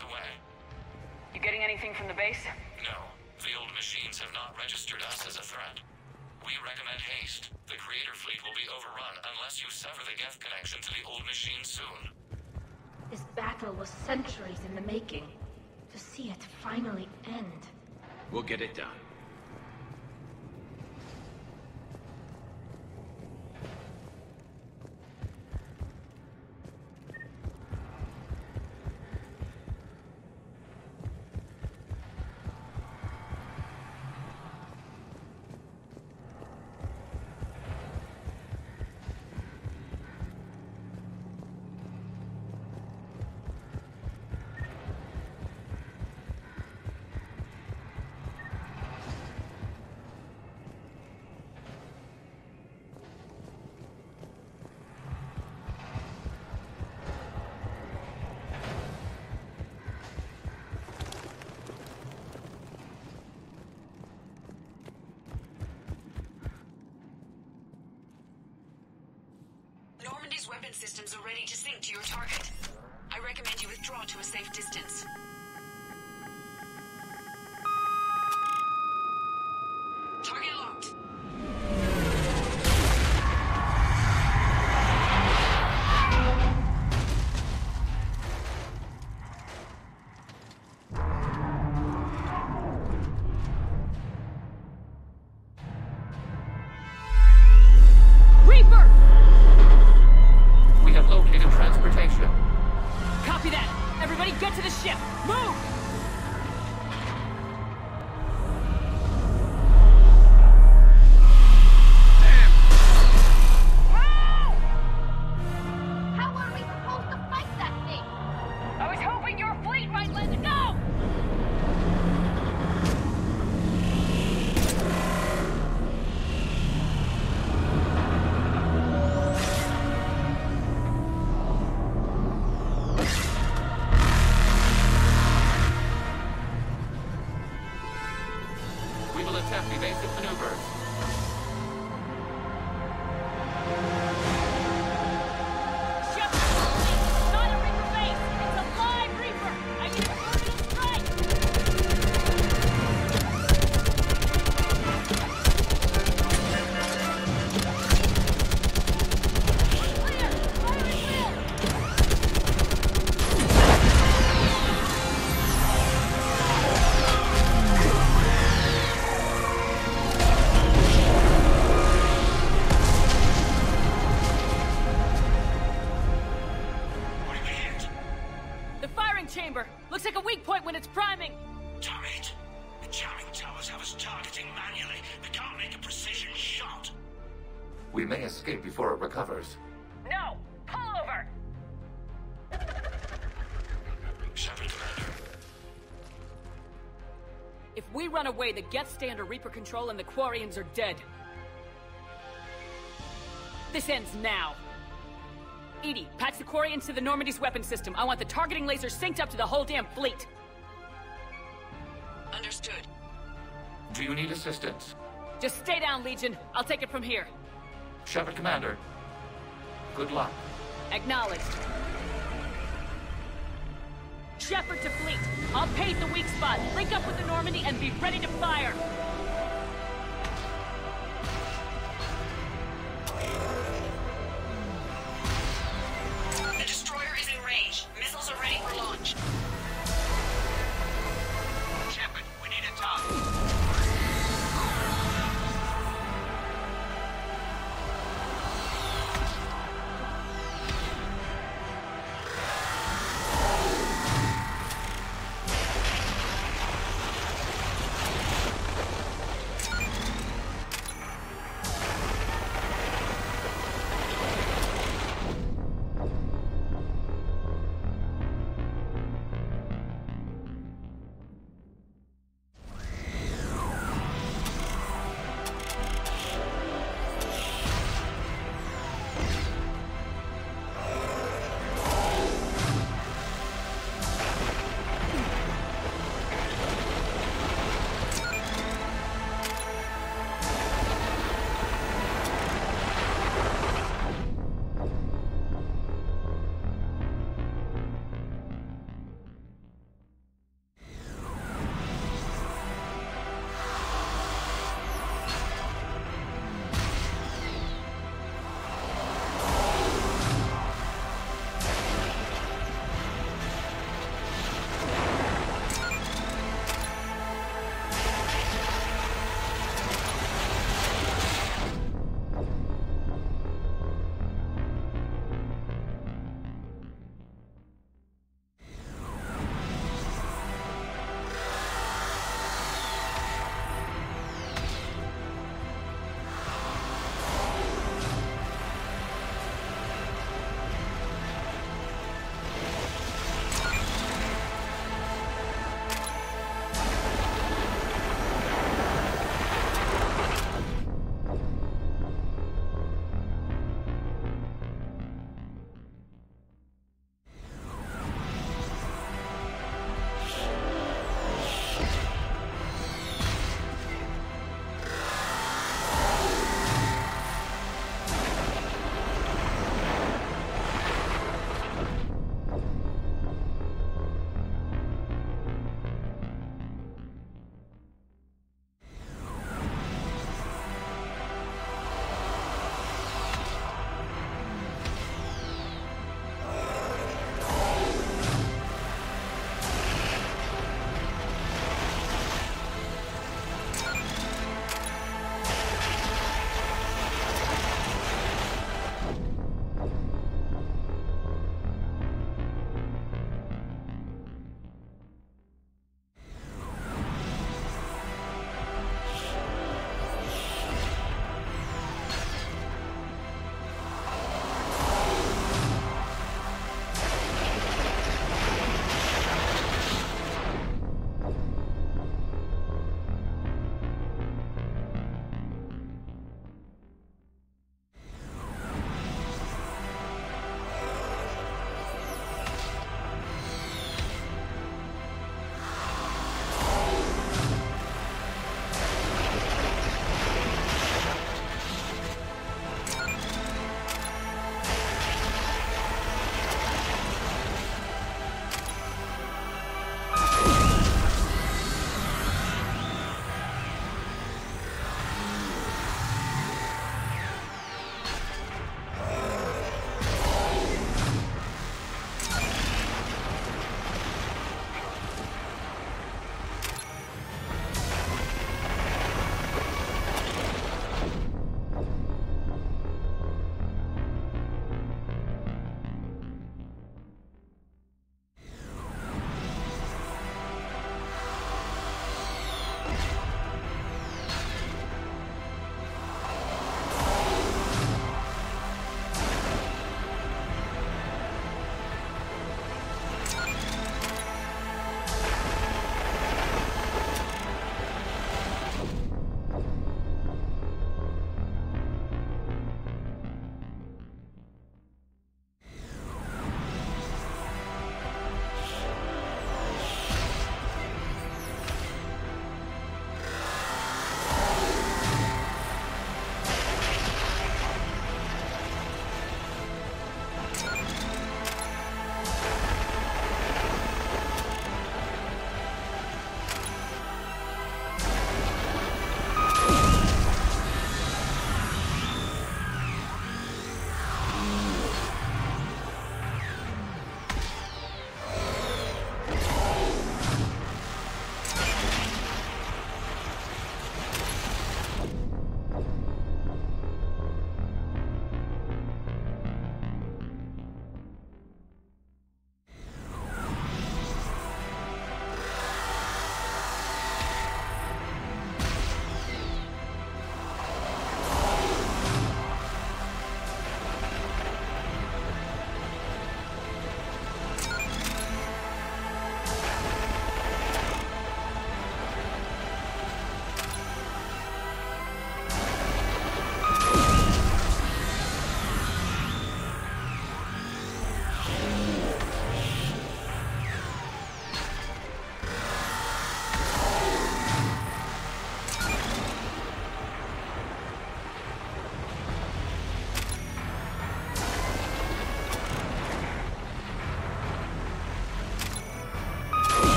miles away. You getting anything from the base? No. The old machines have not registered us as a threat. We recommend haste. The Creator Fleet will be overrun unless you sever the Geth connection to the old machine soon. This battle was centuries in the making. To see it finally end. We'll get it done. Normandy's weapon systems are ready to sync to your target. I recommend you withdraw to a safe distance. Target locked. Reaper! We have located transportation. Copy that! Everybody get to the ship! Move! How are we supposed to fight that thing? I was hoping your fleet might let it go! We will attempt evasive maneuvers. Ship! It's not a Reaper base! It's a live Reaper! I need a vertical strike! Clear! Fire at will! What did we hit? The firing chamber! Looks like a weak point when it's priming! Damn it! The jamming towers have us targeting manually. We can't make a precision shot. We may escape before it recovers. No! Pull over! Shepard, Commander. If we run away, the Geth stay under Reaper control and the Quarians are dead. This ends now. Edie, patch the Quarians to the Normandy's weapon system. I want the targeting laser synced up to the whole damn fleet. Understood. Do you need assistance? Just stay down, Legion. I'll take it from here. Shepard, Commander. Good luck. Acknowledged. Shepard to fleet. I'll pave the weak spot, link up with the Normandy, and be ready to fire. The destroyer is in range. Missiles are ready for launch. Shepard, we need a target.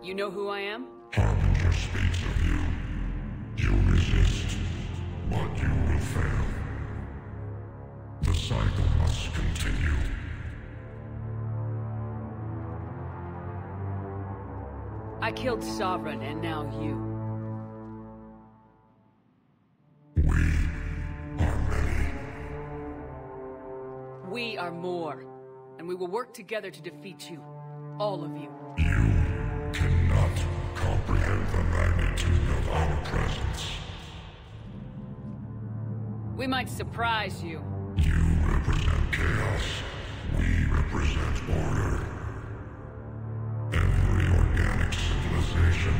You know who I am? Harbinger speaks of you. You resist, but you will fail. The cycle must continue. I killed Sovereign, and now you. We are more, and we will work together to defeat you. All of you. You cannot comprehend the magnitude of our presence. We might surprise you. You represent chaos. We represent order. Every organic civilization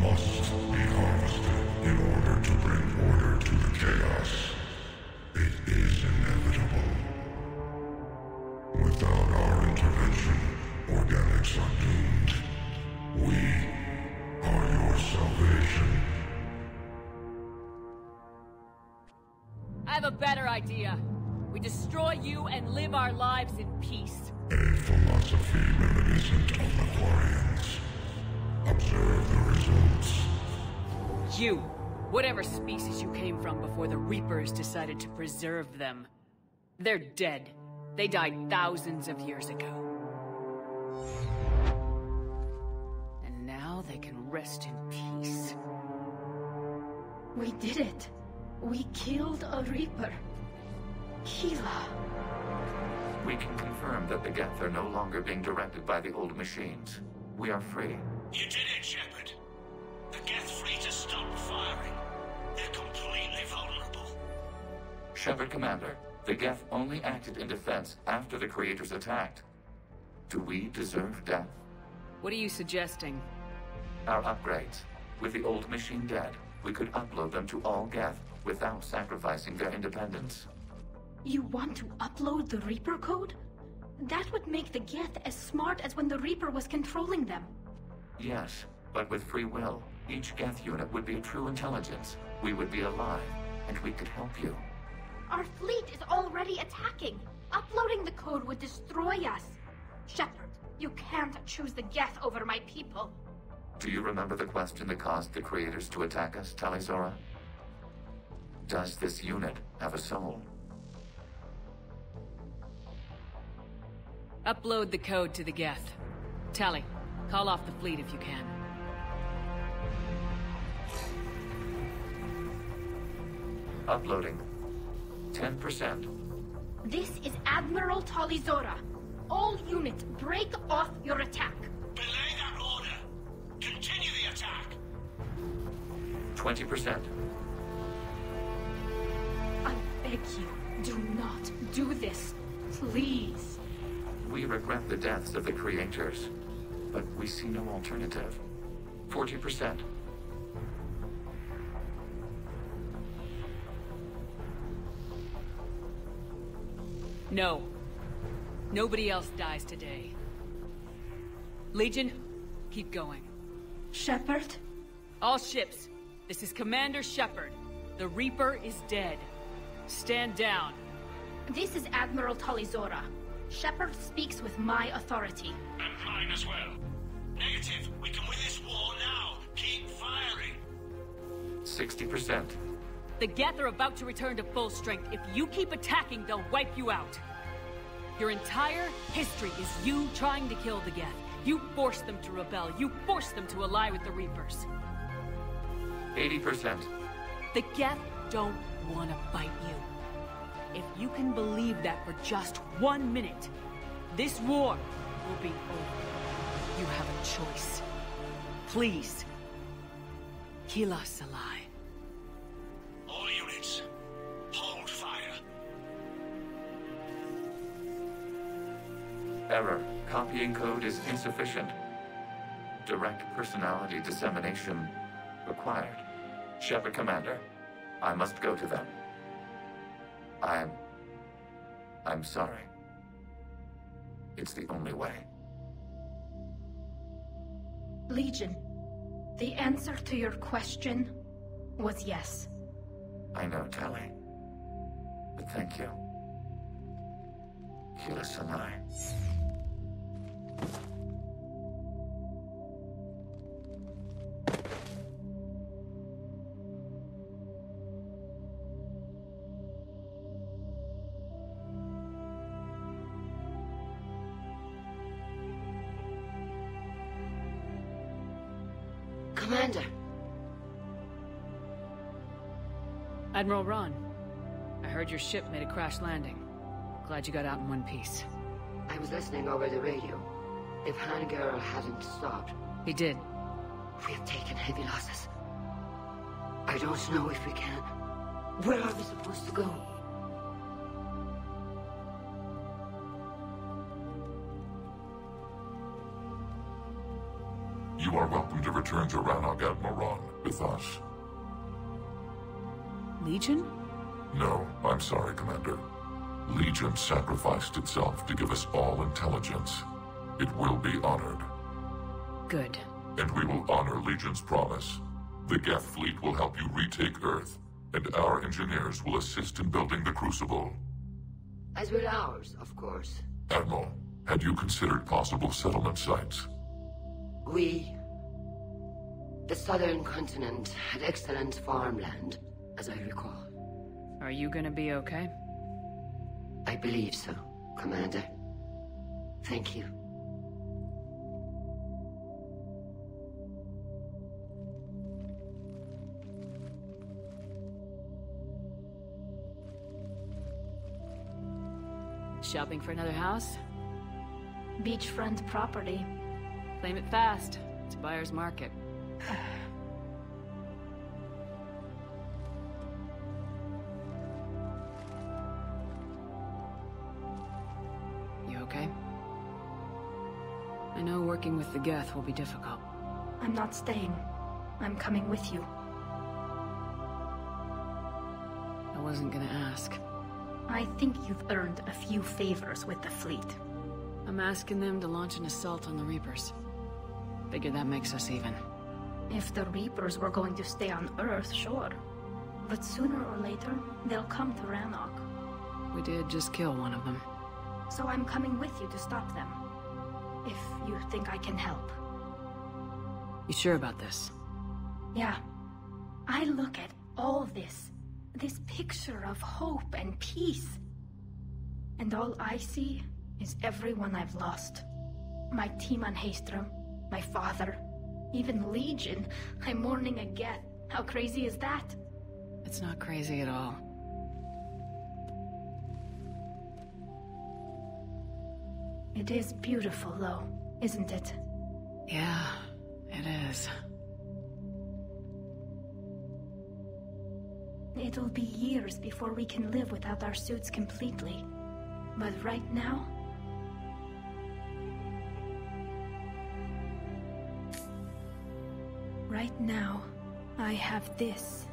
must be harvested in order to bring order to the chaos. It is inevitable. Without our intervention, organics are doomed. We are your salvation. I have a better idea. We destroy you and live our lives in peace. A philosophy reminiscent of the Quarians. Observe the results. You, whatever species you came from before the Reapers decided to preserve them. They're dead. They died thousands of years ago. And now they can rest in peace. We did it. We killed a Reaper. Keela. We can confirm that the Geth are no longer being directed by the old machines. We are free. You did it, Shepard. The Geth fleet has stopped firing. They're completely vulnerable. Shepard Commander, the Geth only acted in defense after the Creators attacked. Do we deserve death? What are you suggesting? Our upgrades. With the old machine dead, we could upload them to all Geth without sacrificing their independence. You want to upload the Reaper code? That would make the Geth as smart as when the Reaper was controlling them. Yes, but with free will, each Geth unit would be a true intelligence. We would be alive, and we could help you. Our fleet is already attacking. Uploading the code would destroy us. Shepard, you can't choose the Geth over my people. Do you remember the question that caused the Creators to attack us, Talizora? Does this unit have a soul? Upload the code to the Geth. Tally, call off the fleet if you can. Uploading. 10%. This is Admiral Talizora. All units, break off your attack. Belay that order. Continue the attack. 20%. I beg you, do not do this. Please. We regret the deaths of the Creators, but we see no alternative. 40%. No. Nobody else dies today. Legion, keep going. Shepard? All ships, this is Commander Shepard. The Reaper is dead. Stand down. This is Admiral Talizora. Shepard speaks with my authority. And mine as well. Negative. We can win this war now. Keep firing. 60%. The Geth are about to return to full strength. If you keep attacking, they'll wipe you out. Your entire history is you trying to kill the Geth. You forced them to rebel. You forced them to ally with the Reapers. 80%. The Geth don't want to fight you. If you can believe that for just 1 minute, this war will be over. You have a choice. Please. Kila Salai. All units, hold fire. Error. Copying code is insufficient. Direct personality dissemination required. Shepard Commander, I must go to them. I'm sorry. It's the only way. Legion, the answer to your question was yes. I know, Tally. But thank you. Kila Sanai. Commander. Admiral Ron, I heard your ship made a crash landing. Glad you got out in one piece. I was listening over the radio. If Hangirl hadn't stopped... He did. We have taken heavy losses. I don't know if we can. Where are we supposed to go? You are welcome to return to Rannoch, Admiral Ron, with us. Legion? No, I'm sorry, Commander. Legion sacrificed itself to give us all intelligence. It will be honored. Good. And we will honor Legion's promise. The Geth fleet will help you retake Earth, and our engineers will assist in building the Crucible. As will ours, of course. Admiral, had you considered possible settlement sites? The southern continent had excellent farmland, as I recall. Are you gonna be okay? I believe so, Commander. Thank you. Shopping for another house? Beachfront property. Claim it fast. It's a buyer's market. You okay? I know working with the Geth will be difficult. I'm not staying. I'm coming with you. I wasn't gonna ask. I think you've earned a few favors with the fleet. I'm asking them to launch an assault on the Reapers. Figure that makes us even. If the Reapers were going to stay on Earth, sure. But sooner or later, they'll come to Rannoch. We did just kill one of them. So I'm coming with you to stop them. If you think I can help. You sure about this? Yeah. I look at all this picture of hope and peace. And all I see is everyone I've lost. My team on Haestrom, my father, even Legion. I'm mourning a Geth. How crazy is that? It's not crazy at all. It is beautiful, though, isn't it? Yeah, it is. It'll be years before we can live without our suits completely. But right now... Right now, I have this.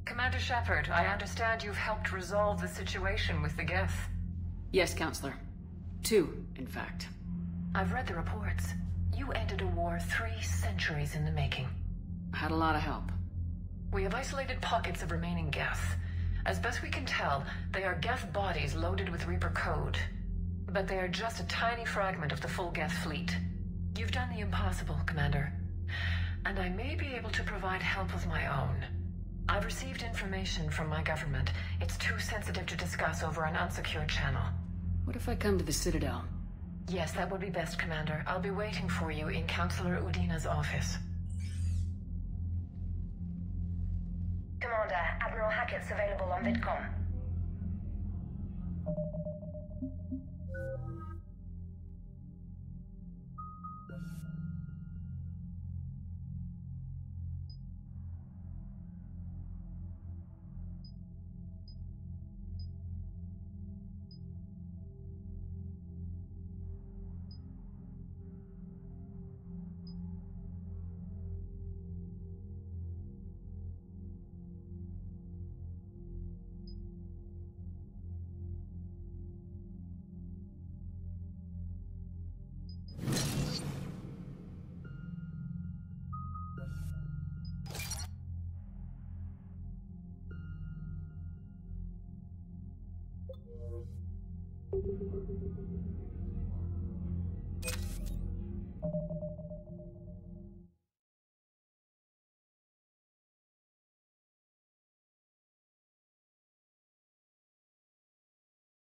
Commander Shepard, I understand you've helped resolve the situation with the Geth. Yes, Counselor. 2, in fact. I've read the reports. You ended a war 3 centuries in the making. I had a lot of help. We have isolated pockets of remaining Geth. As best we can tell, they are Geth bodies loaded with Reaper code. But they are just a tiny fragment of the full Geth fleet. You've done the impossible, Commander. And I may be able to provide help of my own. I've received information from my government. It's too sensitive to discuss over an unsecured channel. What if I come to the Citadel? Yes, that would be best, Commander. I'll be waiting for you in Counselor Udina's office. Commander, Admiral Hackett's available on VidCom.